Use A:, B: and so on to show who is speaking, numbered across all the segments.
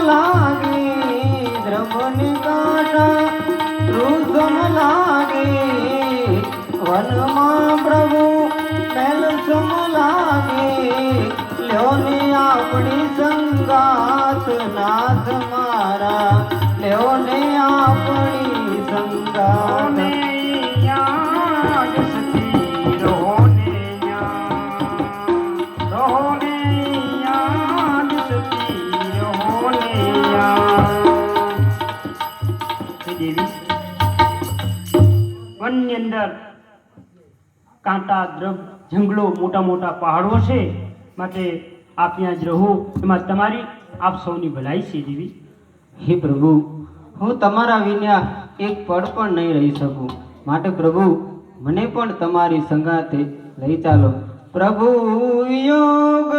A: लागे द्रवन काटा रुसम लागे वन मां प्रभु मेल सम लागे ल्योने आपणी संगात नाथ मारा ल्योने आपणी संगात
B: વનની અંદર કાંટા દ્રવ જંગલો મોટા મોટા પહાડો છે માટે આપ ત્યાં જ રહો એમાં તમારી આપ સૌની ભલાઈ છે દેવી.
A: હે પ્રભુ હું તમારા વિના એક પળ પણ નહીં રહી શકું માટે પ્રભુ મને પણ તમારી સંગાતે લઈ ચાલો. પ્રભુ યોગ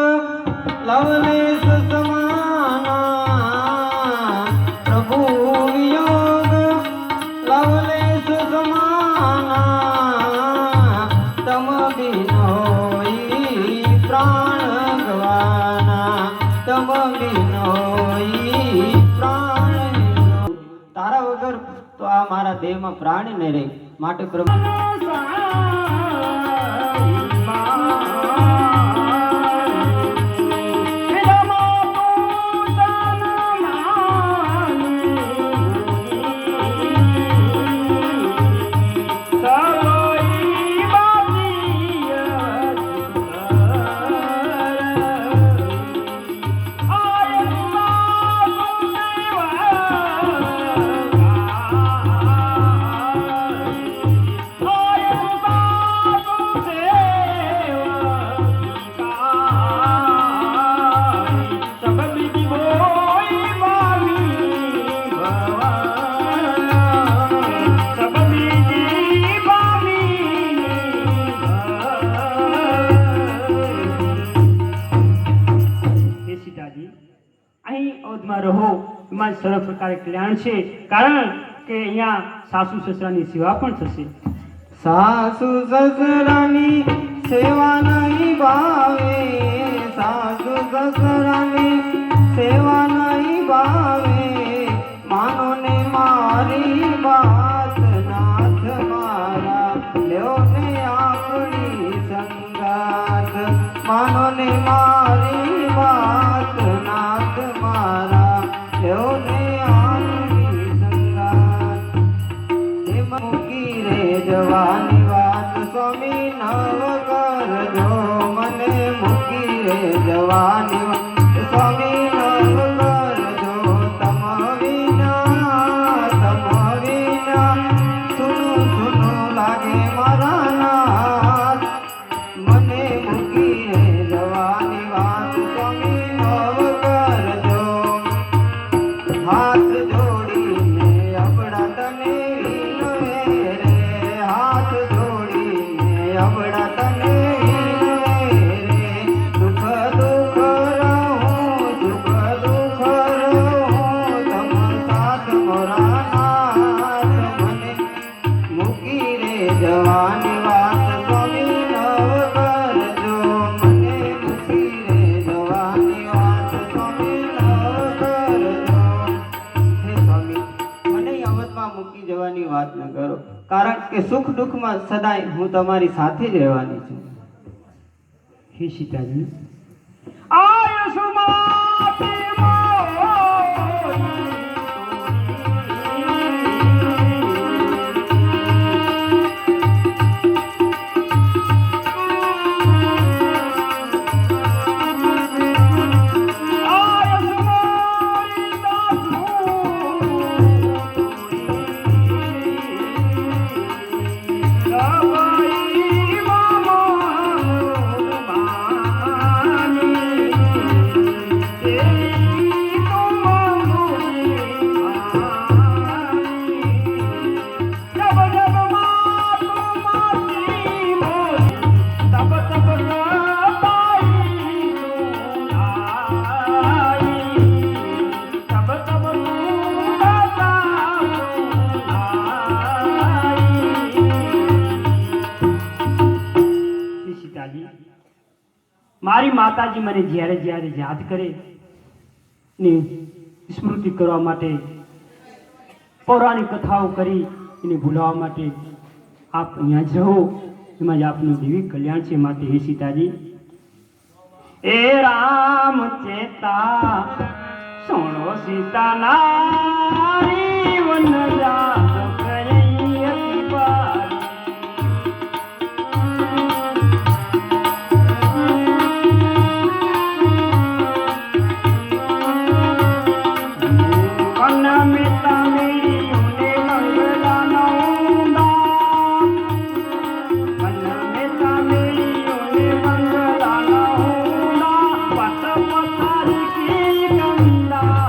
A: લવલેશ સમાના પ્રભુ યોગ લવલેશ સમાના તમ બિનોઈ પ્રાણ ગવાના તમ બિનોઈ પ્રાણ તારા વગર તો આ મારા દેહમાં પ્રાણ નહીં રહે માટે પ્રભુ
B: રહો એમાં સરળ પ્રકારે કલ્યાણ છે કારણ કે અહીંયા સાસુ સસરાની સેવા પણ થશે.
A: સાસુ સસરાની સેવા નહીં ભાવે સાસુ સસરાની સેવા નહીં ભાવે માનો ને મારી વાત નાથ મારા લ્યો ને આપણી સંગાત માનો ને મારી વાત નાથ મારા લ્યો ને આપણી સંગાત મૂકી રે જવાની વાત સ્વામી નવ કરજો મને મૂકી રે જવાની વાત સ્વામી નવ કરજો તમ વિના સુનું સુનું લાગે મારા નાથ મને મૂકી રે જવાની વાત સ્વામી નવ કરજો હાથ જોડીને અબડા તને વિનવે રે હાથ જોડીને અબડા તને વિનવે રે દુઃખ દુઃખ રહું તમ સાથ મોરા નાથ મને મૂકી રે જવાની વાત સ્વામી નવ કરજો મને મૂકી રે જવાની વાત સ્વામી નવ કરજો. હે સ્વામી મને અમતમાં મૂકી જવાની વાત ન કરો કારણ કે સુખ દુઃખમાં સદાય હું તમારી સાથે જ રહેવાની છું.
B: હે સીતાજી આયુષ્માતી મારી માતાજી મને જ્યારે જ્યારે યાદ કરે ને સ્મૃતિ કરવા માટે, પૌરાણિક કથાઓ કરી એને ભૂલાવવા માટે આપ અહીંયા જ રહો. એમાં જ આપનું દેવી કલ્યાણ છે. માટે હે સીતાજી, એ રામ ચેતા સોણો સીતા નારી વન જાત કરી અતિ બારી. વન મેતા મેરીઓને મંગલાના ઊંડા, વન મેતા મેરીઓને મંગલાના ઊંડા, પત પથારી કી ગંદા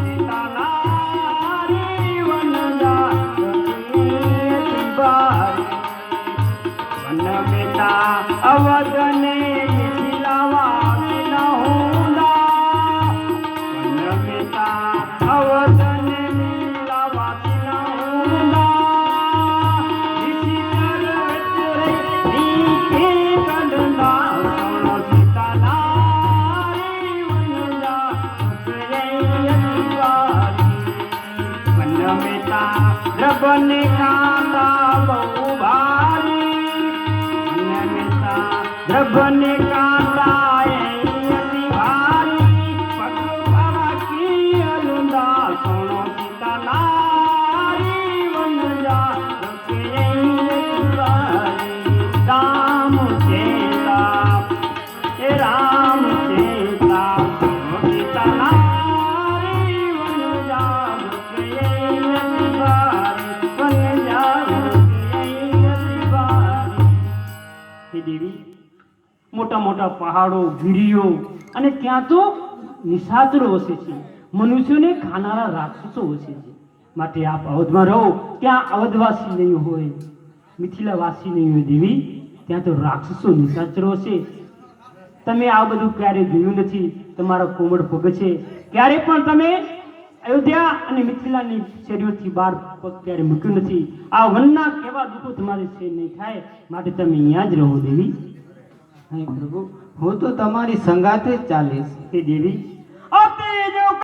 B: સીતા નારી વન જાત કરી અતિ બારી. વન મેતા અવધને મિથિલાવાસીના ઊંડા, વન મેતા અવધને મિથિલાવાસીના ઊંડા, વિચિત્ર રીતિ ગંધના સોણો સીતા નારી વન જાત કરી અતિ બારી. વન મેતા દ્રબને કાંતા બહુ ભારી, વન મેતા દ્રબને કાંતા અતિ ભારી, પગ પાકી અલુંડા સોણો સીતા નારી વન જાત કરી અતિ બારી. રામ ચેતા, હે રામ ચેતા સોણો સીતા નારી વન જાત કરી અતિ બારી, વન જાત કરી અતિ બારી. હે દેવી, મોટા મોટા પહાડો, ગીરીઓ અને ત્યાં તો નિશાચરો વસે છે, મનુષ્યોને ખાનારા રાક્ષસો વસે છે. માટે આપ અવધમાં રહો. ત્યાં અવધવાસી નહીં હોય, મિથિલાવાસી નહીં હોય દેવી, ત્યાં તો રાક્ષસો નિશાચરો હશે. તમે આ બધું ક્યારે જોયું નથી. તમારા કોમળ પગ છે, ક્યારે પણ તમે અયોધ્યા અને મિથિલાની શેરીઓથી બહાર પગ ક્યારે મૂક્યું નથી. આ વનના કેવા દુઃખો તમારે સહન નહીં થાય. માટે તમે અહીંયા જ રહો દેવી.
A: હે પ્રભુ, હું તો તમારી સંગાતે જ ચાલીશ.
B: હે દેવી,